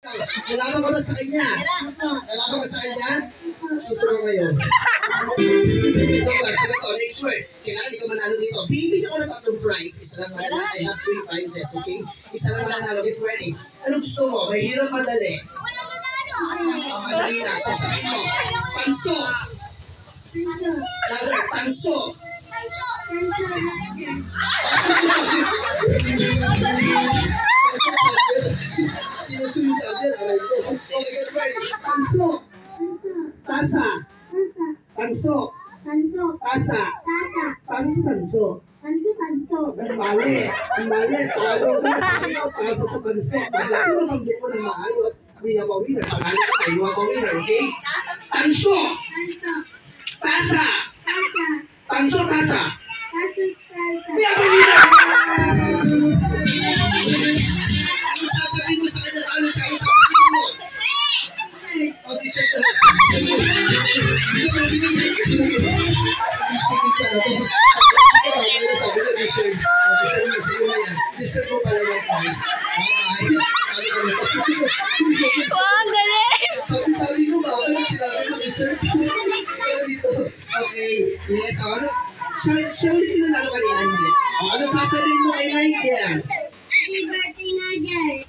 Nalaman ko na sa kanya. Nalaman ka sa kanya? Suto ko ngayon. Ito class, ito, next word. Kailangan ikaw manalo dito. Bibigyan ko ng tatlong prize. Isa lang manalo. I have 3 prizes, okay? Isa lang manalo. Get ready. Anong gusto mo? May hirap madali. Madali lang. Sasabihin mo. Tanso. Louder. Tanso. Tinusunod agad. Okay, get ready. Tanso. Tasa. Tanso. Tasa. Tanso. Ang mali. Ang mali. Tawag ko na sa iyo. Tasa sa tanso. Pagdating mo magbit mo ng maayos, we have a winner. Pangalan ka tayo, you have a winner, okay? Tanso. Tasa. Tanso, tasa. We have a winner. Ano sasabihin mo sa kanya? Ano sasabihin mo? Oh, dessert na. Dessert mo pala yung prize. Wow, ang galing! Sabi ko ba, ano sinabi mo dessert? Pero dito, okay, yes, ano? Siya ulit pinanalo kanina, hindi. Ano sasabihin mo kay Nigel? Happy birthday, Nigel!